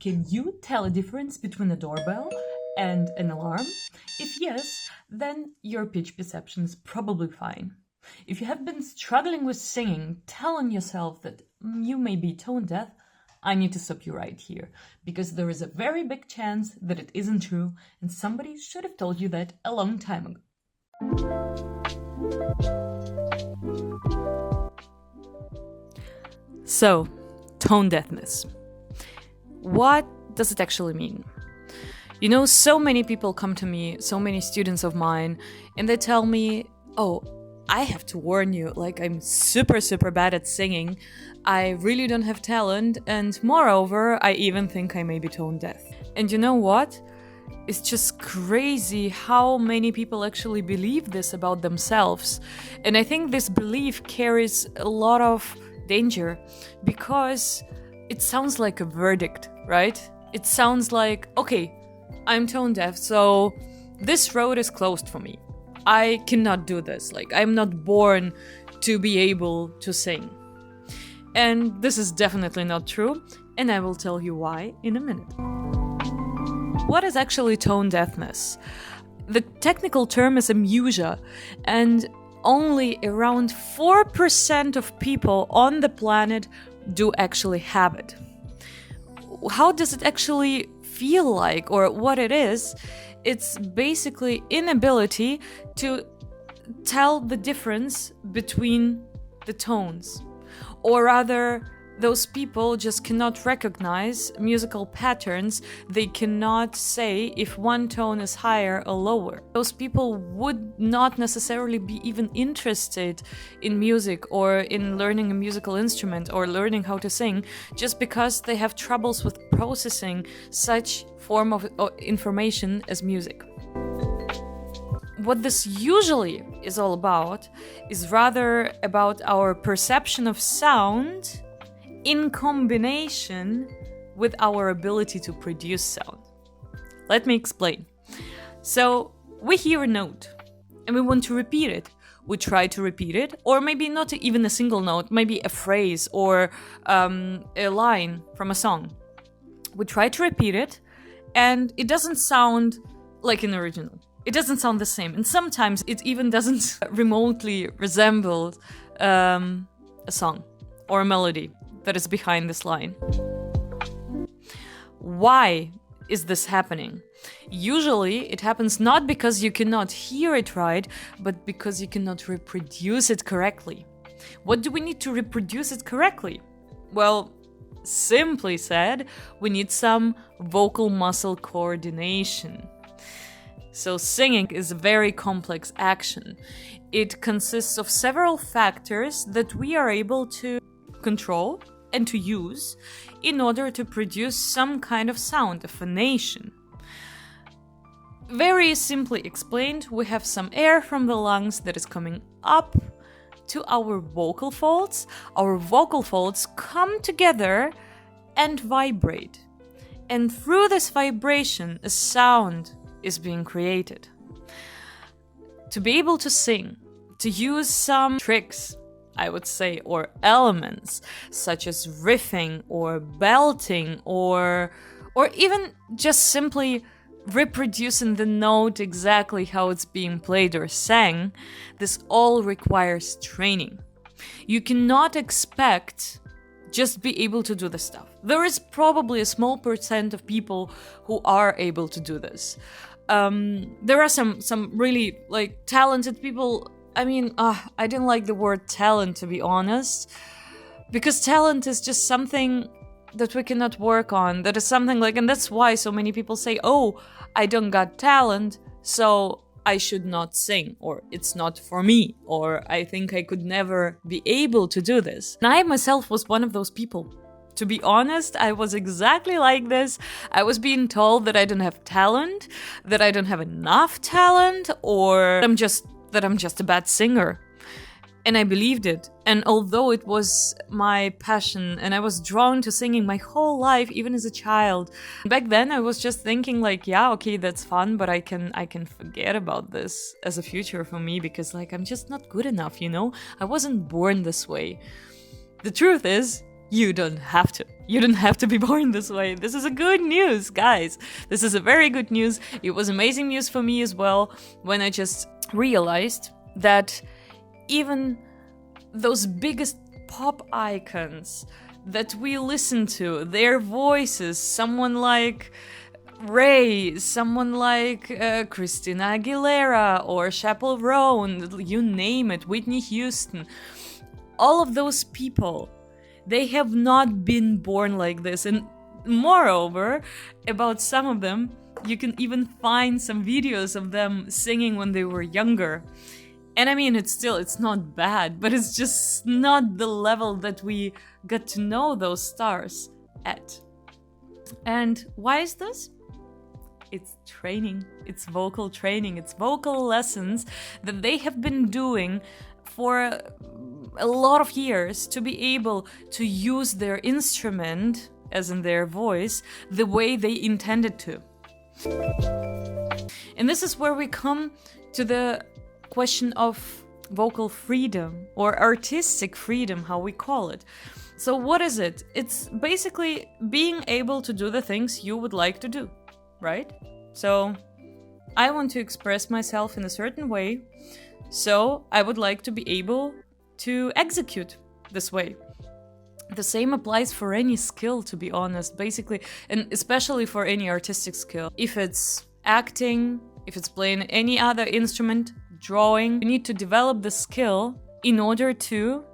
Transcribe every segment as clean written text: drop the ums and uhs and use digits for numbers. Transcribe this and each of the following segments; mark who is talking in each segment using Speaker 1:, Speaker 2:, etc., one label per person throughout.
Speaker 1: Can you tell a difference between a doorbell and an alarm? If yes, then your pitch perception is probably fine. If you have been struggling with singing, telling yourself that you may be tone deaf, I need to stop you right here, because there is a very big chance that it isn't true, and somebody should have told you that a long time ago. So, tone deafness. What does it actually mean? You know, so many people come to me, so many students of mine, and they tell me, oh, I have to warn you, like I'm super bad at singing. I really don't have talent, and moreover, I even think I may be tone deaf. And you know what? It's just crazy how many people actually believe this about themselves. And I think this belief carries a lot of danger because it sounds like a verdict, right? It sounds like, okay, I'm tone deaf, so this road is closed for me. I cannot do this. Like, I'm not born to be able to sing. And this is definitely not true, and I will tell you why in a minute. What is actually tone deafness? The technical term is amusia, and only around 4% of people on the planet do actually have it. How does it actually feel like, or what it is? It's basically inability to tell the difference between the tones. Or rather, those people just cannot recognize musical patterns. They cannot say if one tone is higher or lower. Those people would not necessarily be even interested in music or in learning a musical instrument or learning how to sing just because they have troubles with processing such form of information as music. What this usually is all about is rather about our perception of sound in combination with our ability to produce sound. Let me explain. So, we hear a note and we want to repeat it. We try to repeat it, or maybe not even a single note, maybe a phrase or a line from a song. We try to repeat it, and it doesn't sound like an original. It doesn't sound the same, and sometimes it even doesn't remotely resemble a song or a melody that is behind this line. Why is this happening? Usually it happens not because you cannot hear it right, but because you cannot reproduce it correctly. What do we need to reproduce it correctly? Well, simply said, we need some vocal muscle coordination. So singing is a very complex action. It consists of several factors that we are able to control and to use in order to produce some kind of sound, a phonation. Very simply explained, we have some air from the lungs that is coming up to our vocal folds. Our vocal folds come together and vibrate. And through this vibration, a sound is being created. To be able to sing, to use some tricks, I would say, or elements, such as riffing or belting or even just simply reproducing the note exactly how it's being played or sang, this all requires training. You cannot expect just be able to do this stuff. There is probably a small percent of people who are able to do this. There are some really talented people. I mean, I didn't like the word talent, to be honest, because talent is just something that we cannot work on. That is something and that's why so many people say, oh, I don't got talent, so I should not sing, or it's not for me, or I think I could never be able to do this. And I myself was one of those people. To be honest, I was exactly like this. I was being told that I don't have talent, that I don't have enough talent, or that I'm just a bad singer. And I believed it. And although it was my passion and I was drawn to singing my whole life, even as a child, back then I was just thinking yeah, okay, that's fun, but I can forget about this as a future for me because I'm just not good enough, you know? I wasn't born this way. The truth is, You don't have to. You don't have to be born this way. This is a good news, guys. This is a very good news. It was amazing news for me as well when I just realized that even those biggest pop icons that we listen to, their voices, someone like Ray, someone like Christina Aguilera or Chappell Roan, you name it, Whitney Houston, all of those people, they have not been born like this. And moreover, about some of them, you can even find some videos of them singing when they were younger. And I mean, it's not bad, but it's just not the level that we got to know those stars at. And why is this? It's training, it's vocal training, it's vocal lessons that they have been doing for a lot of years to be able to use their instrument, as in their voice, the way they intended to. And this is where we come to the question of vocal freedom or artistic freedom, how we call it. So what is it? It's basically being able to do the things you would like to do, right? So I want to express myself in a certain way, so I would like to be able to execute this way. The same applies for any skill, to be honest, basically, and especially for any artistic skill. If it's acting, if it's playing any other instrument, drawing, you need to develop the skill in order to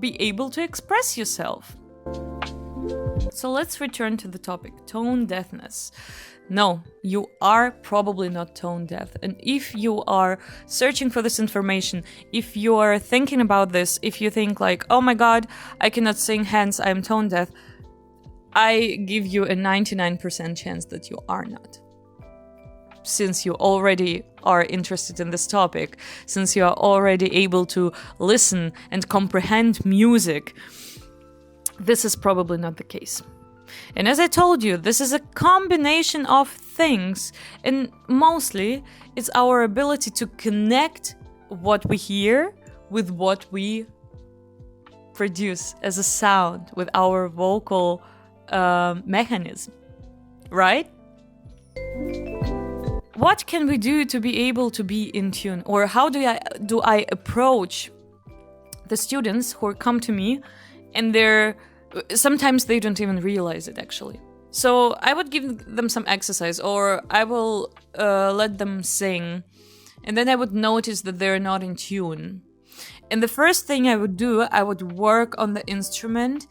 Speaker 1: be able to express yourself. So let's return to the topic, tone deafness. No, you are probably not tone deaf. And if you are searching for this information, if you are thinking about this, if you think like, oh my god, I cannot sing, hence I'm tone deaf, I give you a 99% chance that you are not. Since you already are interested in this topic, since you are already able to listen and comprehend music, this is probably not the case. And as I told you, this is a combination of things, and mostly it's our ability to connect what we hear with what we produce as a sound, with our vocal mechanism, right? What can we do to be able to be in tune? Or how do I approach the students who come to me and sometimes they don't even realize it actually. So I would give them some exercise, or I will let them sing, and then I would notice that they're not in tune. And the first thing I would do, I would work on the instrument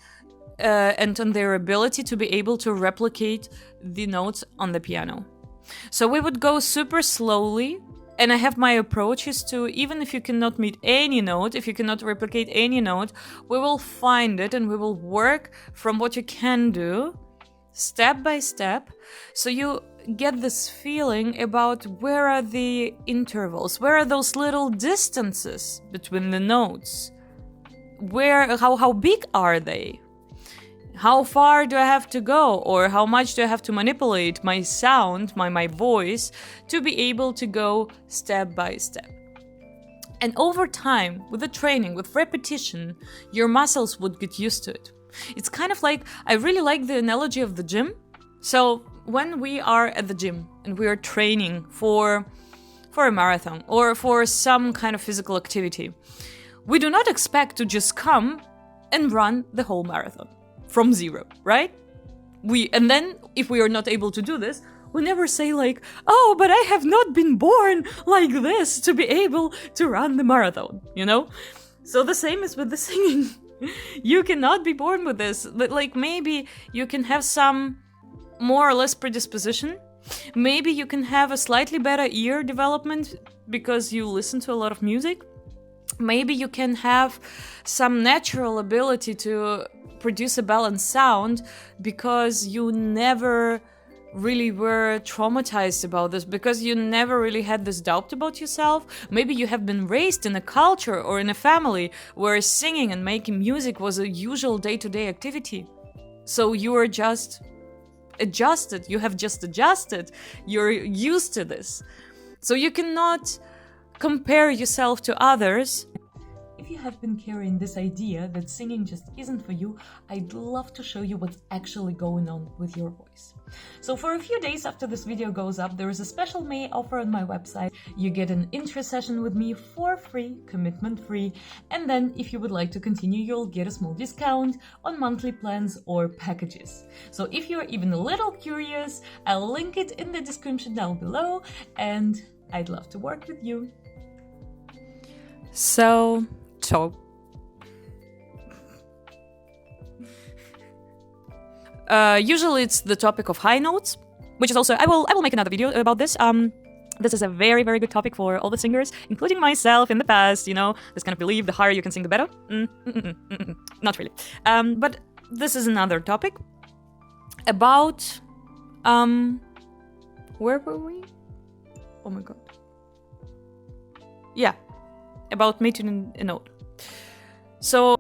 Speaker 1: and on their ability to be able to replicate the notes on the piano. So we would go super slowly, and I have my approach is to, even if you cannot meet any note, if you cannot replicate any note, we will find it and we will work from what you can do, step by step, so you get this feeling about where are the intervals, where are those little distances between the notes, how big are they? How far do I have to go, or how much do I have to manipulate my sound, my voice, to be able to go step by step? And over time, with the training, with repetition, your muscles would get used to it. It's kind of like, I really like the analogy of the gym. So when we are at the gym and we are training for a marathon or for some kind of physical activity, we do not expect to just come and run the whole marathon from zero, right? And then if we are not able to do this, we never say like, oh, but I have not been born like this to be able to run the marathon, you know? So the same is with the singing. You cannot be born with this, but like maybe you can have some more or less predisposition. Maybe you can have a slightly better ear development because you listen to a lot of music. Maybe you can have some natural ability to produce a balanced sound because you never really were traumatized about this, because you never really had this doubt about yourself. Maybe you have been raised in a culture or in a family where singing and making music was a usual day-to-day activity. So you are just adjusted, you have just adjusted, you're used to this. So you cannot compare yourself to others if you have been carrying this idea that singing just isn't for you, I'd love to show you what's actually going on with your voice. So for a few days after this video goes up, there is a special May offer on my website. You get an intro session with me for free, commitment free, and then if you would like to continue, you'll get a small discount on monthly plans or packages. So if you're even a little curious, I'll link it in the description down below, and I'd love to work with you. So usually it's the topic of high notes, which is also I will make another video about this. This is a very, very good topic for all the singers, including myself in the past, you know, this kind of belief, the higher you can sing, the better. Not really. But this is another topic about, where were we? Oh my god. Yeah, about making a note. So,